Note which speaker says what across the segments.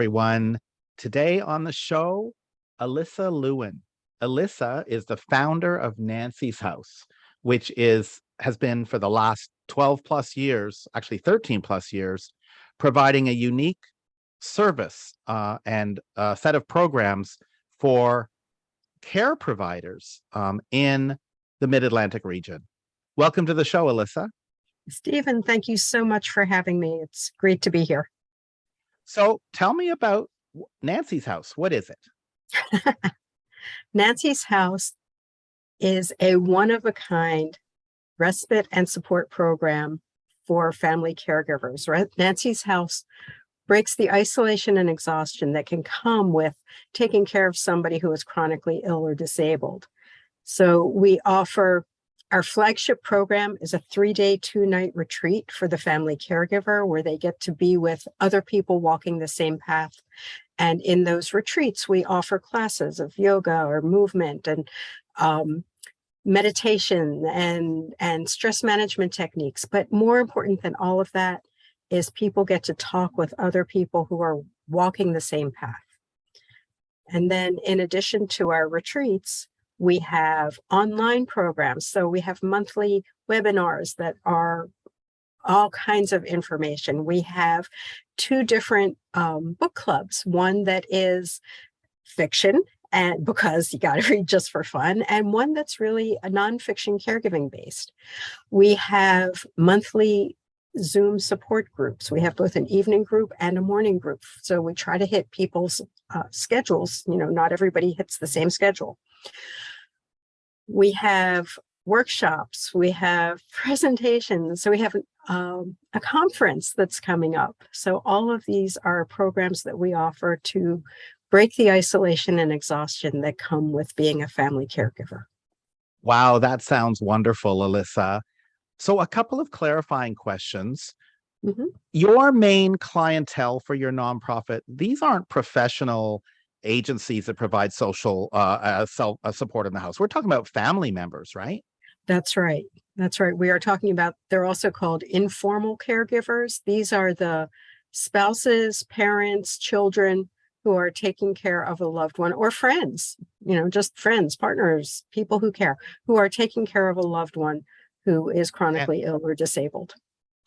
Speaker 1: everyone. Today on the show, Elissa Lewin. Elissa is the founder of Nancy's House, which has been for the last 12 plus years, actually 13 plus years, providing a unique service and a set of programs for care providers in the Mid-Atlantic region. Welcome to the show, Elissa.
Speaker 2: Stephen, thank you so much for having me. It's great to be here.
Speaker 1: So tell me about Nancy's House. What is it?
Speaker 2: Nancy's House is a one-of-a-kind respite and support program for family caregivers. Right? Nancy's House breaks the isolation and exhaustion that can come with taking care of somebody who is chronically ill or disabled. So we offer, our flagship program is a 3-day, 2-night retreat for the family caregiver, where they get to be with other people walking the same path. And in those retreats, we offer classes of yoga or movement and meditation and stress management techniques. But more important than all of that is people get to talk with other people who are walking the same path. And then in addition to our retreats, we have online programs. So we have monthly webinars that are all kinds of information. We have 2 different book clubs, one that is fiction, and because you got to read just for fun, and one that's really a nonfiction caregiving based. We have monthly Zoom support groups. We have both an evening group and a morning group. So we try to hit people's schedules. You know, not everybody hits the same schedule. We have workshops, we have presentations, so we have a conference that's coming up. So all of these are programs that we offer to break the isolation and exhaustion that come with being a family caregiver.
Speaker 1: Wow, that sounds wonderful, Elissa. So a couple of clarifying questions.
Speaker 2: Mm-hmm.
Speaker 1: Your main clientele for your nonprofit, these aren't professional agencies that provide social support in the house. We're talking about family members, right?
Speaker 2: That's right. That's right. We are talking about, they're also called informal caregivers. These are the spouses, parents, children who are taking care of a loved one, or friends, just friends, partners, people who care, who are taking care of a loved one who is chronically ill or disabled.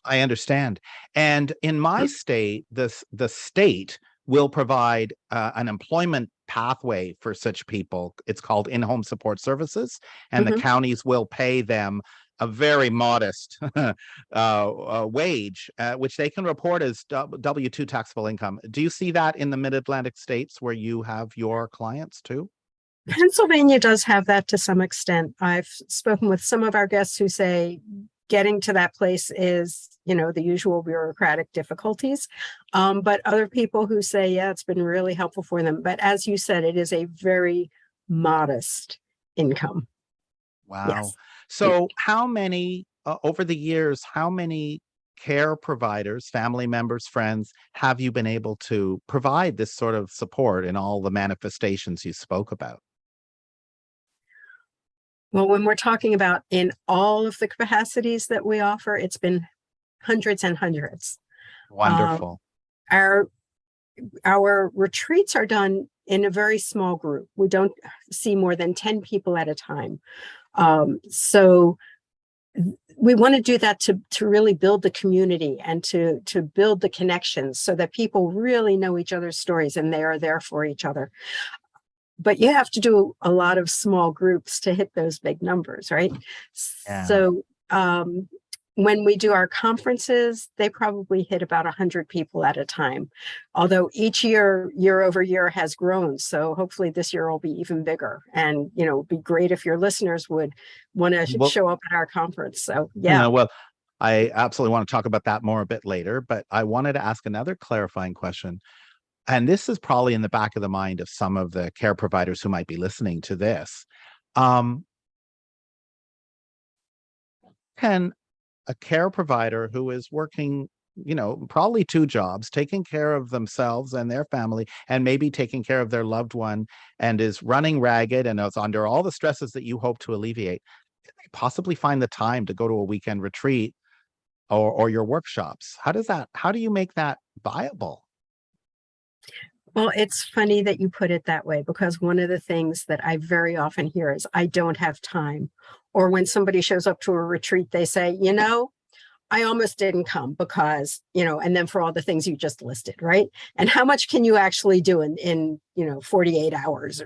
Speaker 1: I understand. And in my state, the state will provide an employment pathway for such people. It's called in-home support services, and the counties will pay them a very modest wage, which they can report as W-2 taxable income. Do you see that in the Mid-Atlantic states where you have your clients too?
Speaker 2: Pennsylvania does have that to some extent. I've spoken with some of our guests who say getting to that place is, the usual bureaucratic difficulties. But other people who say, yeah, it's been really helpful for them. But as you said, it is a very modest income.
Speaker 1: Wow.
Speaker 2: Yes.
Speaker 1: So how many, over the years, how many care providers, family members, friends, have you been able to provide this sort of support in all the manifestations you spoke about?
Speaker 2: Well, when we're talking about in all of the capacities that we offer, it's been hundreds and hundreds.
Speaker 1: Wonderful.
Speaker 2: Our retreats are done in a very small group. We don't see more than 10 people at a time. So we want to do that to really build the community and to build the connections so that people really know each other's stories and they are there for each other. But you have to do a lot of small groups to hit those big numbers, right? Yeah. So when we do our conferences, they probably hit about 100 people at a time. Although each year over year has grown. So hopefully this year will be even bigger. And, it'd be great if your listeners would want to show up at our conference. So, yeah.
Speaker 1: Well, I absolutely want to talk about that more a bit later, but I wanted to ask another clarifying question. And this is probably in the back of the mind of some of the care providers who might be listening to this. Can a care provider who is working, probably 2 jobs, taking care of themselves and their family, and maybe taking care of their loved one, and is running ragged and is under all the stresses that you hope to alleviate, can they possibly find the time to go to a weekend retreat or your workshops? How do you make that viable?
Speaker 2: Well, it's funny that you put it that way, because one of the things that I very often hear is, I don't have time. Or when somebody shows up to a retreat, they say, I almost didn't come because, and then for all the things you just listed, right? And how much can you actually do in 48 hours?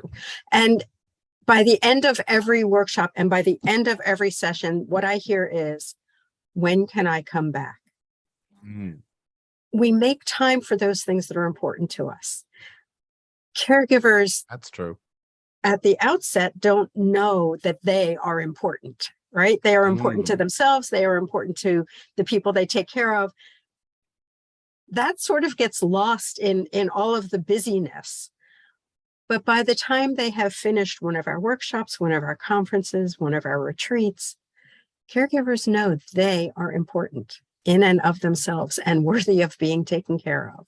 Speaker 2: And by the end of every workshop and by the end of every session, what I hear is, when can I come back?
Speaker 1: Mm,
Speaker 2: We make time for those things that are important to us. Caregivers
Speaker 1: that's true.
Speaker 2: at the outset don't know that they are important, right? They are important to
Speaker 1: Mm,
Speaker 2: themselves. They are important to the people they take care of. That sort of gets lost in all of the busyness. But by the time they have finished one of our workshops, one of our conferences, one of our retreats, caregivers know they are important in and of themselves and worthy of being taken care of.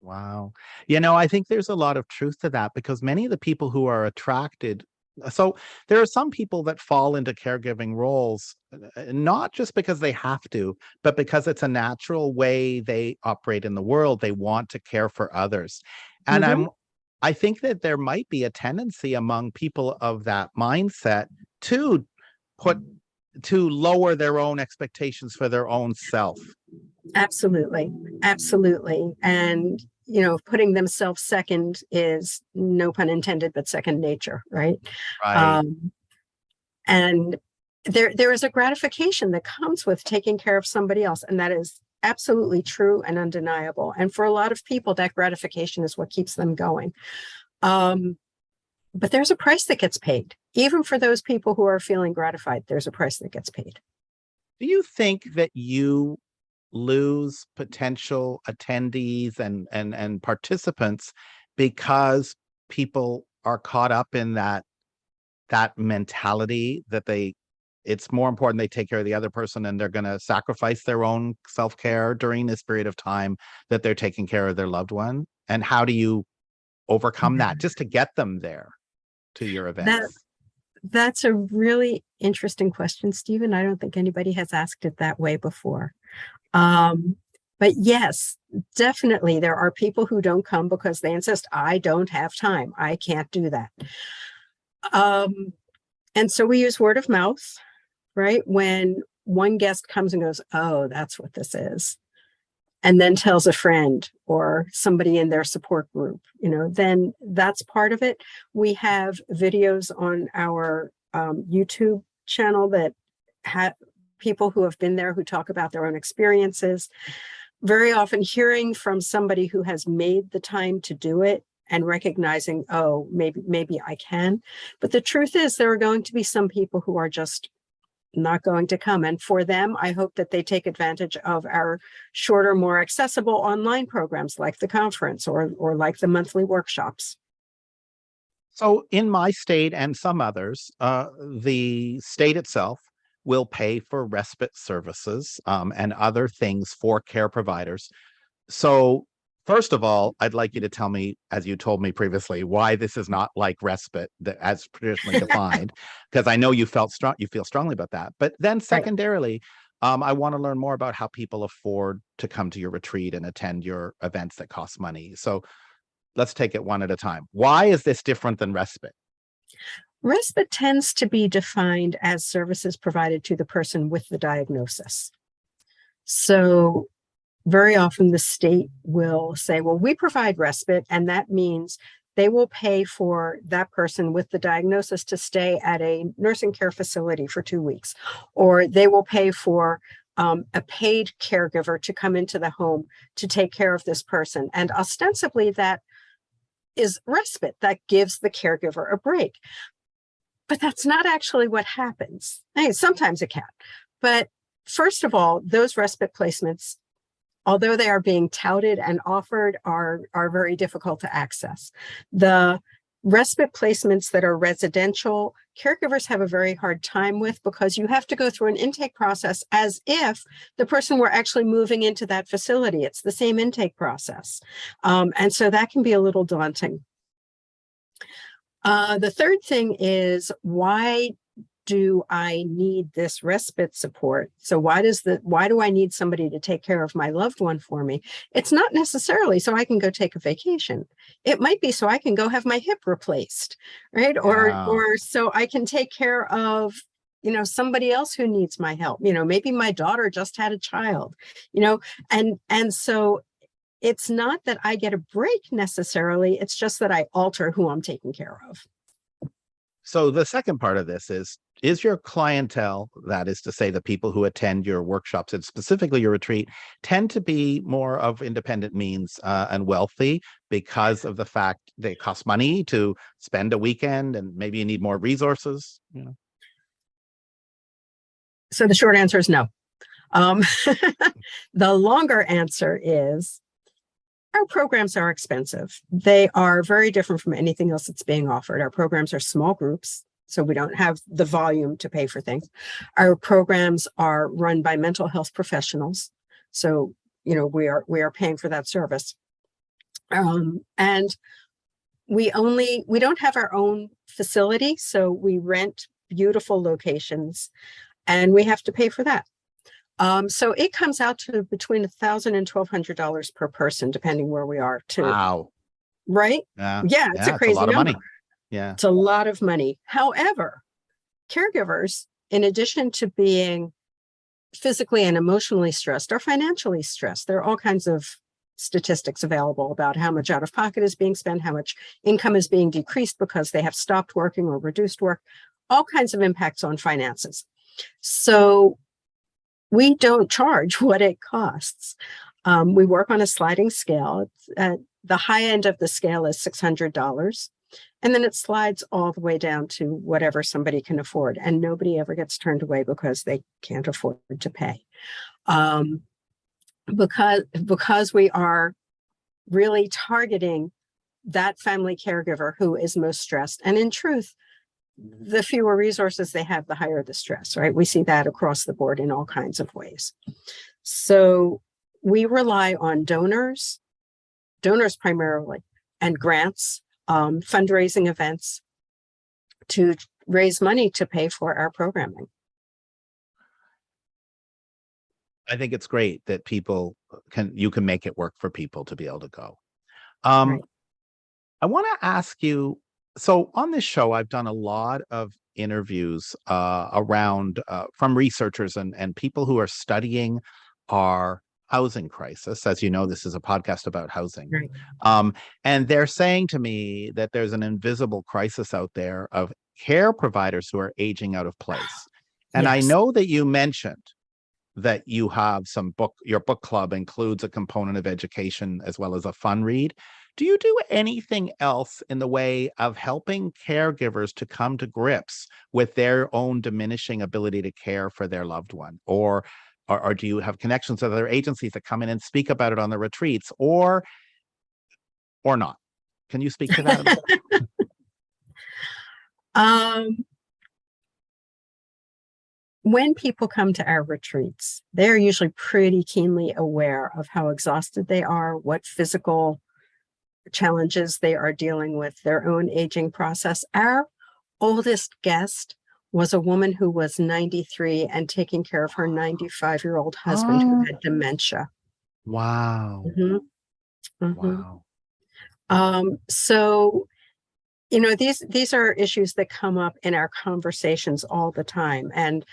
Speaker 1: wow. I think there's a lot of truth to that because many of the people who are attracted, so there are some people that fall into caregiving roles, not just because they have to, but because it's a natural way they operate in the world. They want to care for others. And
Speaker 2: Mhm.
Speaker 1: I think that there might be a tendency among people of that mindset to put to lower their own expectations for their own self.
Speaker 2: Absolutely. Absolutely. And, putting themselves second is, no pun intended, but second nature, right?
Speaker 1: Right.
Speaker 2: Um, and there is a gratification that comes with taking care of somebody else. And that is absolutely true and undeniable. And for a lot of people, that gratification is what keeps them going. Um, but there's a price that gets paid. Even for those people who are feeling gratified, there's a price that gets paid.
Speaker 1: Do you think that you lose potential attendees and participants because people are caught up in that mentality that it's more important they take care of the other person and they're going to sacrifice their own self-care during this period of time that they're taking care of their loved one? And how do you overcome that just to get them there to your
Speaker 2: That
Speaker 1: events?
Speaker 2: that's a really interesting question, Stephen. I don't think anybody has asked it that way before. Um, but yes, definitely there are people who don't come because they insist, I don't have time. I can't do that. Um, and so we use word of mouth, right? When one guest comes and goes, oh, that's what this is, and then tells a friend or somebody in their support group, then that's part of it. We have videos on our YouTube channel that have people who have been there who talk about their own experiences. Very often hearing from somebody who has made the time to do it and recognizing, oh, maybe I can. But the truth is, there are going to be some people who are just not going to come. And for them, I hope that they take advantage of our shorter, more accessible online programs like the conference or like the monthly workshops.
Speaker 1: So in my state and some others, the state itself will pay for respite services and other things for care providers. So first of all, I'd like you to tell me, as you told me previously, why this is not like respite as traditionally defined, because I know you feel strongly about that. But then
Speaker 2: Right.
Speaker 1: secondarily, I want to learn more about how people afford to come to your retreat and attend your events that cost money. So let's take it one at a time. Why is this different than respite?
Speaker 2: Respite tends to be defined as services provided to the person with the diagnosis. So very often the state will say, well, we provide respite, and that means they will pay for that person with the diagnosis to stay at a nursing care facility for 2 weeks, or they will pay for a paid caregiver to come into the home to take care of this person. And ostensibly, that is respite that gives the caregiver a break. But that's not actually what happens. I mean, sometimes it can. But first of all, those respite placements, although they are being touted and offered, are very difficult to access. The respite placements that are residential, caregivers have a very hard time with, because you have to go through an intake process as if the person were actually moving into that facility. It's the same intake process. And so that can be a little daunting. The third thing is, why do I need this respite support? So why do I need somebody to take care of my loved one for me? It's not necessarily so I can go take a vacation. It might be so I can go have my hip replaced, right?
Speaker 1: Yeah.
Speaker 2: Or so I can take care of, somebody else who needs my help. Maybe my daughter just had a child, and so it's not that I get a break necessarily. It's just that I alter who I'm taking care of.
Speaker 1: So the second part of this is your clientele, that is to say the people who attend your workshops and specifically your retreat, tend to be more of independent means and wealthy because of the fact they cost money to spend a weekend and maybe you need more resources?
Speaker 2: So the short answer is no. The longer answer is our programs are expensive. They are very different from anything else that's being offered. Our programs are small groups, so we don't have the volume to pay for things. Our programs are run by mental health professionals, so we are paying for that service. And we don't have our own facility, so we rent beautiful locations, and we have to pay for that. So it comes out to between $1,000 and $1,200 per person, depending where we are too.
Speaker 1: Wow.
Speaker 2: Right?
Speaker 1: Yeah.
Speaker 2: It's a crazy
Speaker 1: lot of
Speaker 2: number.
Speaker 1: money. Yeah.
Speaker 2: It's a lot of money. However, caregivers, in addition to being physically and emotionally stressed, are financially stressed. There are all kinds of statistics available about how much out of pocket is being spent, how much income is being decreased because they have stopped working or reduced work, all kinds of impacts on finances. So we don't charge what it costs. We work on a sliding scale. The high end of the scale is $600. And then it slides all the way down to whatever somebody can afford. And nobody ever gets turned away because they can't afford to pay. Because we are really targeting that family caregiver who is most stressed. And in truth, the fewer resources they have, the higher the stress, right? We see that across the board in all kinds of ways. So we rely on donors primarily, and grants, fundraising events to raise money to pay for our programming.
Speaker 1: I think it's great that you can make it work for people to be able to go.
Speaker 2: Right.
Speaker 1: I want to ask you, so on this show, I've done a lot of interviews around from researchers and people who are studying our housing crisis. As you know, this is a podcast about housing.
Speaker 2: Right.
Speaker 1: And they're saying to me that there's an invisible crisis out there of care providers who are aging out of place. And I
Speaker 2: Yes.
Speaker 1: know that you mentioned that you have your book club includes a component of education as well as a fun read. Do you do anything else in the way of helping caregivers to come to grips with their own diminishing ability to care for their loved one? Or do you have connections with other agencies that come in and speak about it on the retreats or not? Can you speak to that?
Speaker 2: When people come to our retreats, they're usually pretty keenly aware of how exhausted they are, what physical challenges they are dealing with, their own aging process. Our oldest guest was a woman who was 93 and taking care of her 95-year-old husband who had dementia.
Speaker 1: Wow.
Speaker 2: Mm-hmm. Mm-hmm.
Speaker 1: Wow.
Speaker 2: So, these are issues that come up in our conversations all the time. And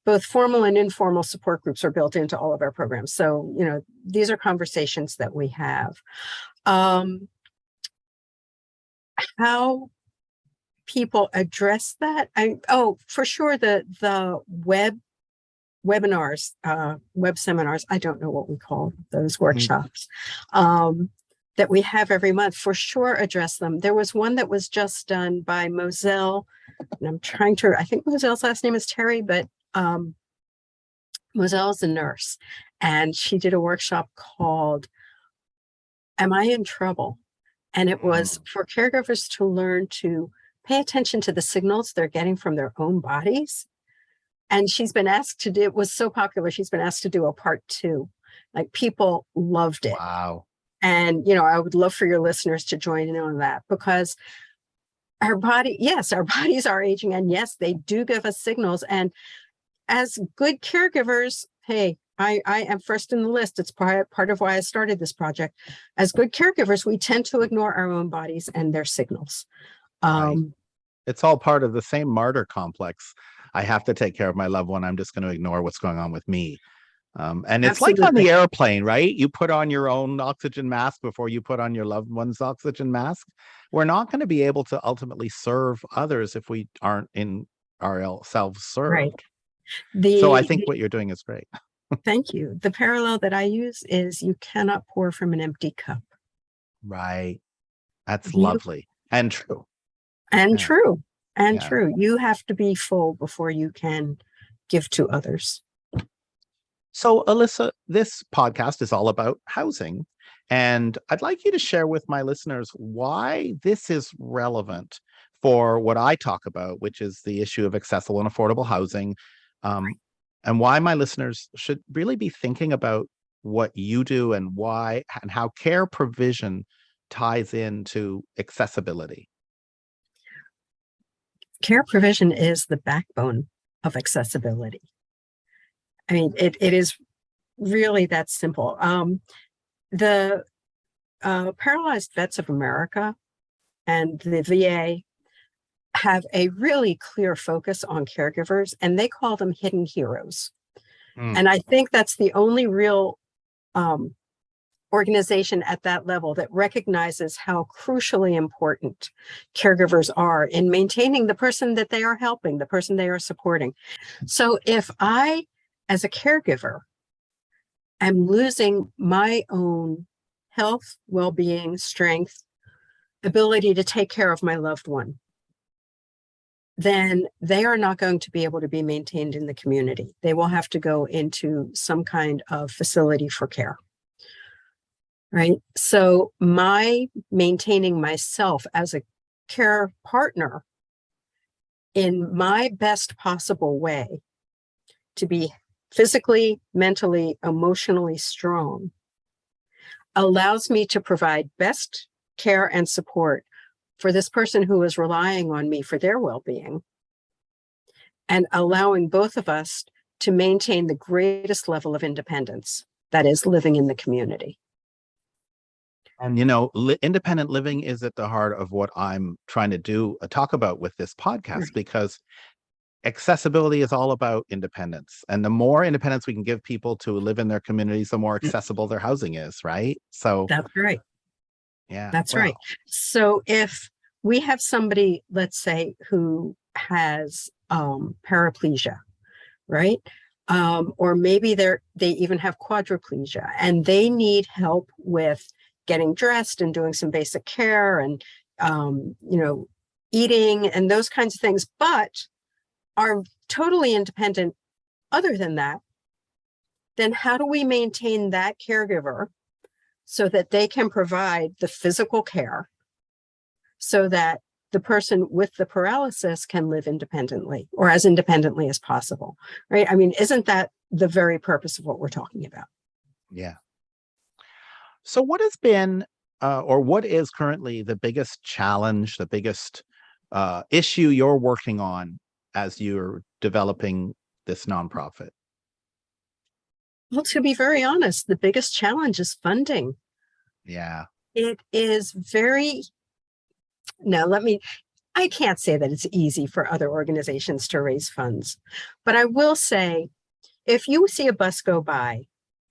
Speaker 2: both formal and informal support groups are built into all of our programs. So, these are conversations that we have. How people address that? For sure, the webinars, web seminars, I don't know what we call those workshops, that we have every month, for sure address them. There was one that was just done by Moselle, and I think Moselle's last name is Terry, but Moselle's a nurse, and she did a workshop called Am I in Trouble? And it was for caregivers to learn to pay attention to the signals they're getting from their own bodies. And she's been asked to do, it was so popular, she's been asked to do a part 2. Like, people loved it.
Speaker 1: Wow.
Speaker 2: And, I would love for your listeners to join in on that, because Yes, our bodies are aging, and yes, they do give us signals. And as good caregivers, hey, I am first in the list. It's part of why I started this project. As good caregivers, we tend to ignore our own bodies and their signals.
Speaker 1: Right. It's all part of the same martyr complex. I have to take care of my loved one. I'm just going to ignore what's going on with me. And it's like on
Speaker 2: Absolutely.
Speaker 1: the airplane, right? You put on your own oxygen mask before you put on your loved one's oxygen mask. We're not going to be able to ultimately serve others if we aren't in ourselves
Speaker 2: Right.
Speaker 1: served. So I
Speaker 2: The,
Speaker 1: think
Speaker 2: the
Speaker 1: what you're doing is great.
Speaker 2: Thank you. The parallel that I use is you cannot pour from an empty cup.
Speaker 1: Right. That's
Speaker 2: You
Speaker 1: lovely and true.
Speaker 2: and
Speaker 1: Yeah.
Speaker 2: true and
Speaker 1: Yeah.
Speaker 2: true. You have to be full before you can give to others.
Speaker 1: So, Elissa, this podcast is all about housing. And I'd like you to share with my listeners why this is relevant for what I talk about, which is the issue of accessible and affordable housing, and why my listeners should really be thinking about what you do and why and how care provision ties into accessibility.
Speaker 2: Care provision is the backbone of accessibility. I mean, it is really that simple. The Paralyzed Vets of America and the VA have a really clear focus on caregivers, and they call them hidden heroes.
Speaker 1: Mm.
Speaker 2: And I think that's the only real organization at that level that recognizes how crucially important caregivers are in maintaining the person that they are helping, the person they are supporting. So if I, as a caregiver, am losing my own health, well-being, strength, ability to take care of my loved one, then they are not going to be able to be maintained in the community. They will have to go into some kind of facility for care. Right. So my maintaining myself as a care partner in my best possible way to be physically, mentally, emotionally strong allows me to provide best care and support for this person who is relying on me for their well-being, and allowing both of us to maintain the greatest level of independence, that is living in the community.
Speaker 1: And, independent living is at the heart of what I'm trying to do, talk about with this podcast, because accessibility is all about independence. And the more independence we can give people to live in their communities, the more accessible their housing is, right? So
Speaker 2: That's right.
Speaker 1: yeah,
Speaker 2: That's
Speaker 1: well,
Speaker 2: right. So if we have somebody, let's say, who has paraplegia, right? Or maybe they even have quadriplegia, and they need help with getting dressed and doing some basic care and eating and those kinds of things, but are totally independent other than that, then how do we maintain that caregiver so that they can provide the physical care so that the person with the paralysis can live independently, or as independently as possible, right? I mean, isn't that the very purpose of what we're talking about?
Speaker 1: yeah. So what has been, or what is currently the biggest challenge, the biggest issue you're working on as you're developing this nonprofit?
Speaker 2: Well, to be very honest, the biggest challenge is funding.
Speaker 1: Yeah.
Speaker 2: It is I can't say that it's easy for other organizations to raise funds, but I will say, if you see a bus go by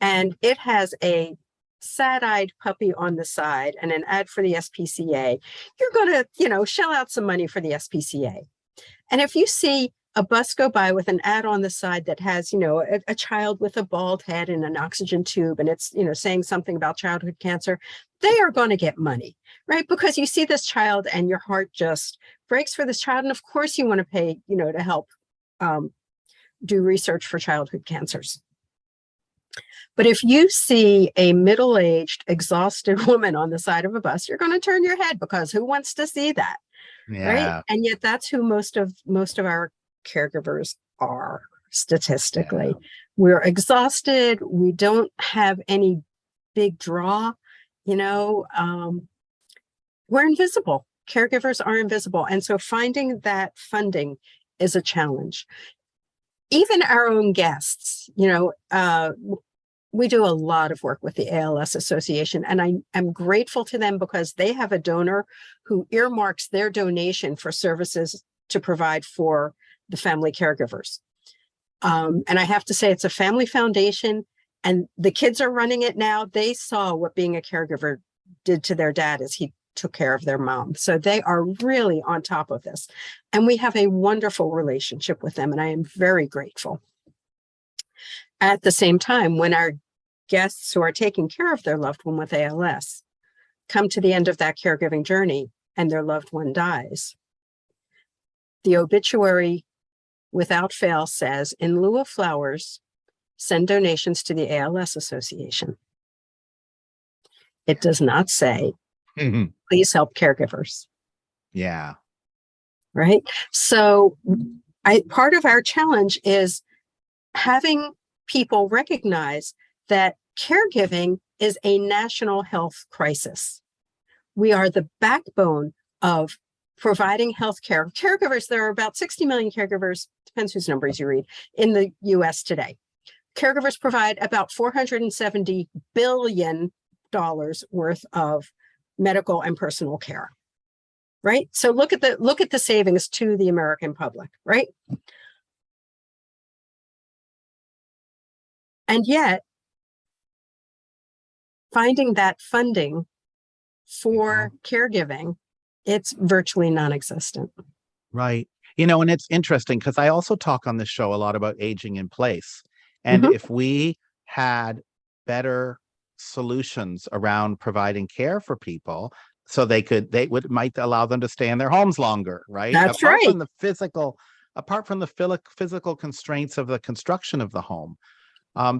Speaker 2: and it has a sad-eyed puppy on the side and an ad for the SPCA, you're going to, shell out some money for the SPCA. And if you see a bus go by with an ad on the side that has, a child with a bald head and an oxygen tube, and it's, saying something about childhood cancer, they are going to get money, right? Because you see this child and your heart just breaks for this child. And of course you want to pay, to help do research for childhood cancers. But if you see a middle-aged, exhausted woman on the side of a bus, you're going to turn your head, because who wants to see that? Right.
Speaker 1: Yeah.
Speaker 2: And yet that's who most of our caregivers are statistically.
Speaker 1: Yeah.
Speaker 2: We're exhausted. We don't have any big draw, we're invisible. caregivers are invisible. And so finding that funding is a challenge. Even our own guests, we do a lot of work with the ALS Association, and I am grateful to them because they have a donor who earmarks their donation for services to provide for the family caregivers. And I have to say, it's a family foundation, and the kids are running it now. They saw what being a caregiver did to their dad as he took care of their mom. So they are really on top of this. And we have a wonderful relationship with them, and I am very grateful. At the same time, when our guests who are taking care of their loved one with ALS come to the end of that caregiving journey and their loved one dies, the obituary without fail says, in lieu of flowers, send donations to the ALS Association. It does not say, please help caregivers.
Speaker 1: Yeah.
Speaker 2: Right. So part of our challenge is having people recognize that caregiving is a national health crisis. We are the backbone of providing health care. Caregivers, there are about 60 million caregivers, depends whose numbers you read, in the US today. Caregivers provide about $470 billion worth of medical and personal care. Right? So look at the savings to the American public, right? And yet, finding that funding for caregiving, it's virtually non-existent.
Speaker 1: Right. And it's interesting because I also talk on the show a lot about aging in place. And if we had better solutions around providing care for people, so might allow them to stay in their homes longer, right?
Speaker 2: That's
Speaker 1: apart
Speaker 2: right.
Speaker 1: From the physical constraints of the construction of the home.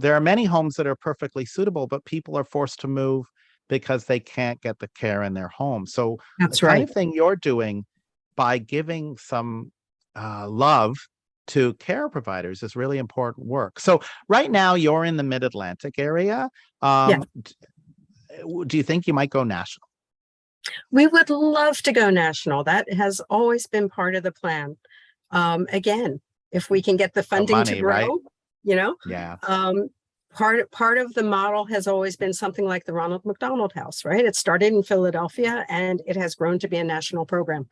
Speaker 1: There are many homes that are perfectly suitable, but people are forced to move because they can't get the care in their home. So
Speaker 2: That's
Speaker 1: the kind
Speaker 2: right.
Speaker 1: of thing you're doing by giving some love to care providers is really important work. So right now you're in the Mid-Atlantic area.
Speaker 2: Yes.
Speaker 1: Do you think you might go national?
Speaker 2: We would love to go national. That has always been part of the plan. Again, if we can get the funding to grow,
Speaker 1: right? Yeah.
Speaker 2: Part of the model has always been something like the Ronald McDonald House, right? It started in Philadelphia and it has grown to be a national program.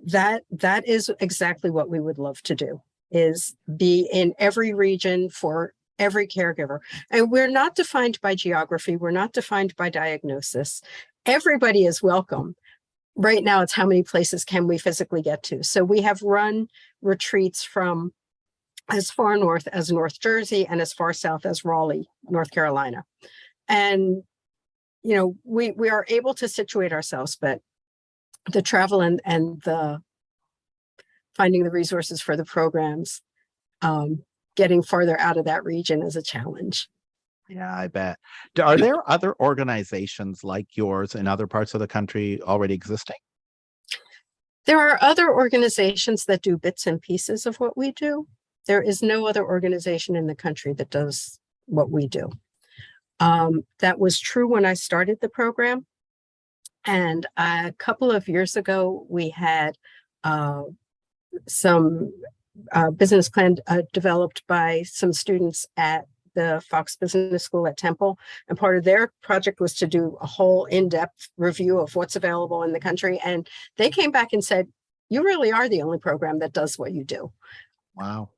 Speaker 2: That is exactly what we would love to do, is be in every region for every caregiver. And we're not defined by geography. We're not defined by diagnosis. Everybody is welcome. Right now, it's how many places can we physically get to? So we have run retreats from as far north as North Jersey and as far south as Raleigh, North Carolina. And, we are able to situate ourselves, but the travel and the finding the resources for the programs, getting farther out of that region is a challenge.
Speaker 1: Yeah, I bet. Are there other organizations like yours in other parts of the country already existing?
Speaker 2: There are other organizations that do bits and pieces of what we do. There is no other organization in the country that does what we do. That was true when I started the program. And a couple of years ago, we had some business plan developed by some students at the Fox Business School at Temple. And part of their project was to do a whole in-depth review of what's available in the country. And they came back and said, you really are the only program that does what you do.
Speaker 1: Wow.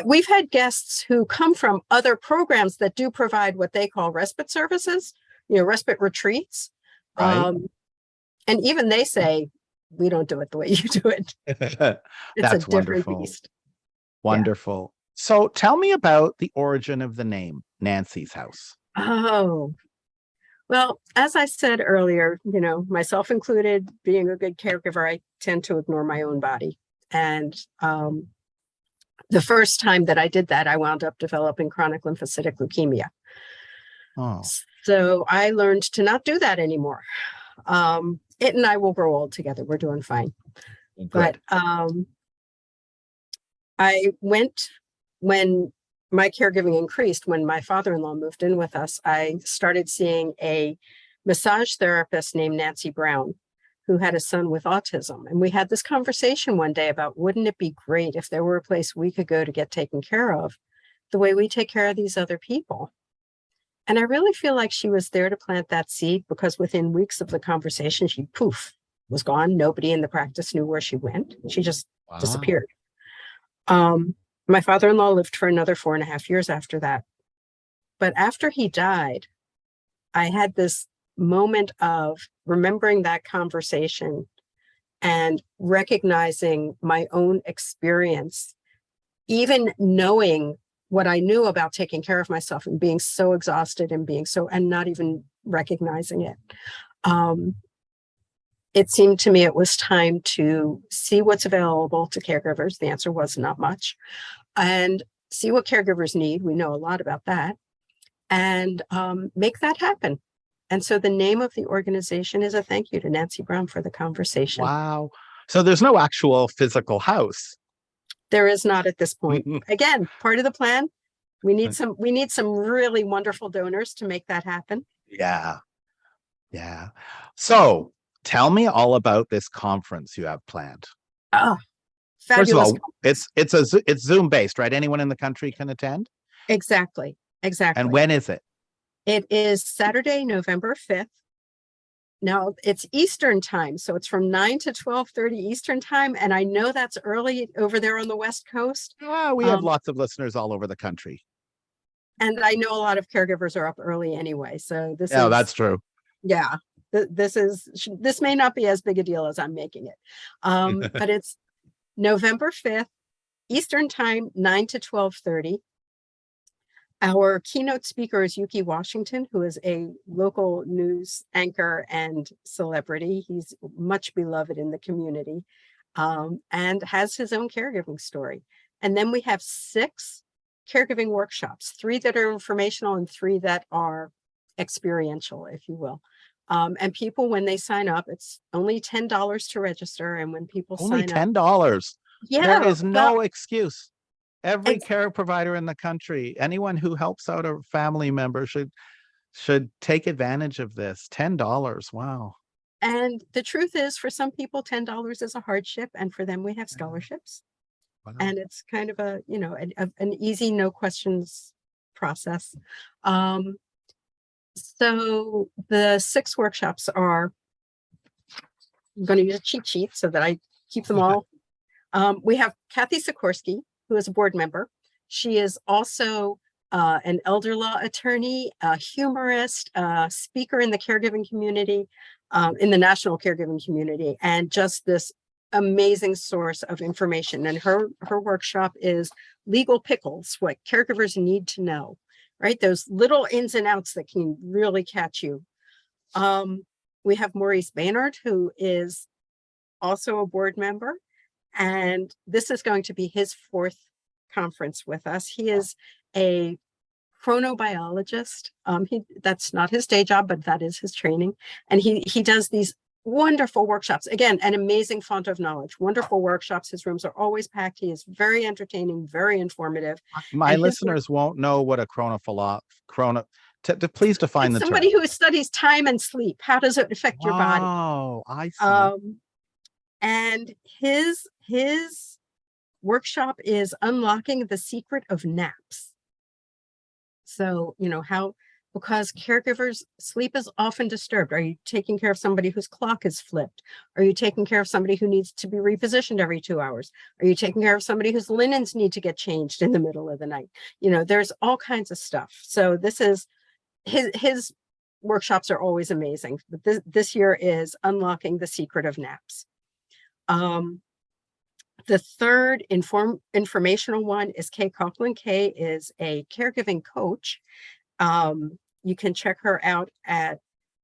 Speaker 2: We've had guests who come from other programs that do provide what they call respite services, respite retreats.
Speaker 1: Right.
Speaker 2: And even they say, we don't do it the way you do it. It's a different beast.
Speaker 1: Wonderful. Yeah. So tell me about the origin of the name Nancy's House.
Speaker 2: Oh, well, as I said earlier, myself included, being a good caregiver, I tend to ignore my own body. And the first time that I did that, I wound up developing chronic lymphocytic leukemia.
Speaker 1: Oh.
Speaker 2: So I learned to not do that anymore. It and I will grow old together. We're doing fine. Good. But I went, when my caregiving increased, when my father-in-law moved in with us, I started seeing a massage therapist named Nancy Brown, who had a son with autism. And we had this conversation one day about, wouldn't it be great if there were a place we could go to get taken care of the way we take care of these other people? And I really feel like she was there to plant that seed, because within weeks of the conversation, she was gone. Nobody in the practice knew where she went. She just disappeared. My father-in-law lived for another 4.5 years after that. But after he died, I had this moment of remembering that conversation and recognizing my own experience, even knowing what I knew about taking care of myself and being so exhausted and not even recognizing it. It seemed to me it was time to see what's available to caregivers. The answer was not much. And see what caregivers need. We know a lot about that. And make that happen. And so the name of the organization is a thank you to Nancy Brown for the conversation.
Speaker 1: Wow. So there's no actual physical house.
Speaker 2: There is not at this point. Again, part of the plan. We need some really wonderful donors to make that happen.
Speaker 1: Yeah. Yeah. So tell me all about this conference you have planned.
Speaker 2: Oh,
Speaker 1: first of
Speaker 2: fabulous.
Speaker 1: all, it's Zoom based, right? Anyone in the country can attend?
Speaker 2: Exactly.
Speaker 1: And when is it?
Speaker 2: It is Saturday, November 5th. Now it's Eastern time, so it's from 9 to 12:30 Eastern time. And I know that's early over there on the West Coast.
Speaker 1: We have lots of listeners all over the country.
Speaker 2: And I know a lot of caregivers are up early anyway. So
Speaker 1: that's true.
Speaker 2: Yeah, this may not be as big a deal as I'm making it. But it's November 5th, Eastern time, 9 to 12:30. Our keynote speaker is Yuki Washington, who is a local news anchor and celebrity. He's much beloved in the community, and has his own caregiving story. And then we have 6 caregiving workshops, 3 that are informational and 3 that are experiential, if you will. And people, when they sign up, it's only $10 to register. And when people
Speaker 1: only
Speaker 2: sign up,
Speaker 1: $10.
Speaker 2: yeah,
Speaker 1: there is no excuse. Every care provider in the country, anyone who helps out a family member should take advantage of this. $10. Wow.
Speaker 2: And the truth is, for some people, $10 is a hardship. And for them, we have scholarships. Wow. And it's kind of an easy, no questions process. So the 6 workshops are, I'm going to use a cheat sheet so that I keep them all. We have Kathy Sikorsky, who is a board member. She is also an elder law attorney, a humorist, a speaker in the caregiving community, in the national caregiving community, and just this amazing source of information. And her workshop is Legal Pickles, what caregivers need to know, right? Those little ins and outs that can really catch you. We have Maurice Baynard, who is also a board member. And this is going to be his 4th conference with us. He is a chronobiologist. That's not his day job, but that is his training. And he does these wonderful workshops. Again, an amazing font of knowledge, wonderful workshops. His rooms are always packed. He is very entertaining, very informative.
Speaker 1: My listeners won't know what a please define the term.
Speaker 2: Somebody who studies time and sleep. How does it affect your body?
Speaker 1: Oh, I see.
Speaker 2: And his workshop is unlocking the secret of naps. So, because caregivers, sleep is often disturbed. Are you taking care of somebody whose clock is flipped? Are you taking care of somebody who needs to be repositioned every 2 hours? Are you taking care of somebody whose linens need to get changed in the middle of the night? There's all kinds of stuff. So this is his workshops are always amazing. But this year is unlocking the secret of naps. The third informational one is Kay Coughlin. Kay is a caregiving coach. You can check her out at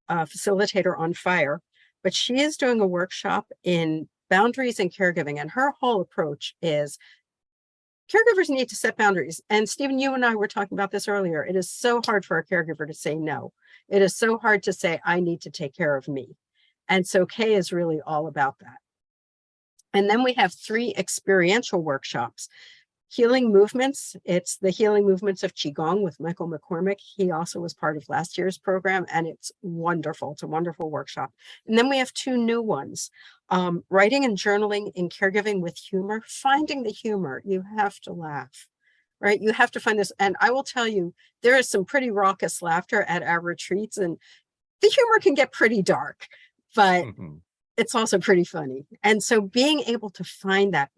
Speaker 2: Facilitator on Fire, but she is doing a workshop in boundaries and caregiving. And her whole approach is caregivers need to set boundaries. And Stephen, you and I were talking about this earlier. It is so hard for a caregiver to say no. It is so hard to say, I need to take care of me. And so Kay is really all about that. And then we have 3 experiential workshops. Healing movements. It's the healing movements of Qigong with Michael McCormick. He also was part of last year's program, and it's wonderful. It's a wonderful workshop. And then we have 2 new ones. Writing and journaling in caregiving with humor, finding the humor. You have to laugh, right? You have to find this. And I will tell you, there is some pretty raucous laughter at our retreats, and the humor can get pretty dark, but it's also pretty funny. And so being able to find that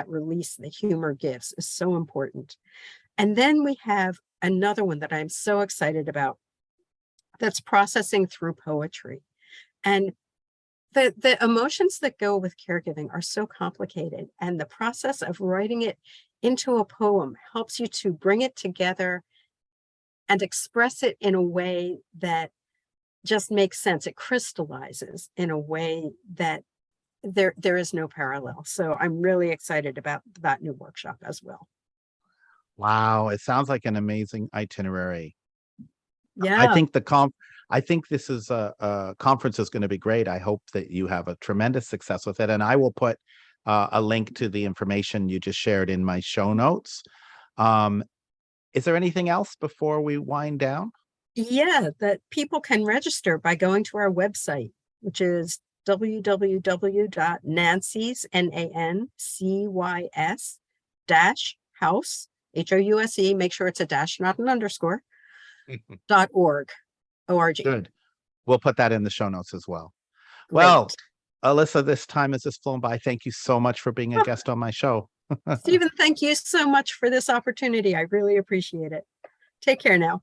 Speaker 2: release the humor gives is so important. And then we have another one that I'm so excited about, that's processing through poetry. And the emotions that go with caregiving are so complicated, and the process of writing it into a poem helps you to bring it together and express it in a way that just makes sense. It crystallizes in a way that there is no parallel. So I'm really excited about that new workshop as well.
Speaker 1: Wow, it sounds like an amazing itinerary.
Speaker 2: Yeah.
Speaker 1: I think this is a conference is going to be great. I hope that you have a tremendous success with it. And I will put a link to the information you just shared in my show notes. Is there anything else before we wind down?
Speaker 2: Yeah, that people can register by going to our website, which is www.nancys, NANCYS -house, HOUSE, make sure it's a dash, not an underscore, .org. O-R-G.
Speaker 1: Good. We'll put that in the show notes as well.
Speaker 2: Great.
Speaker 1: Well, Elissa, this time has just flown by. Thank you so much for being a guest on my show.
Speaker 2: Stephen, thank you so much for this opportunity. I really appreciate it. Take care now.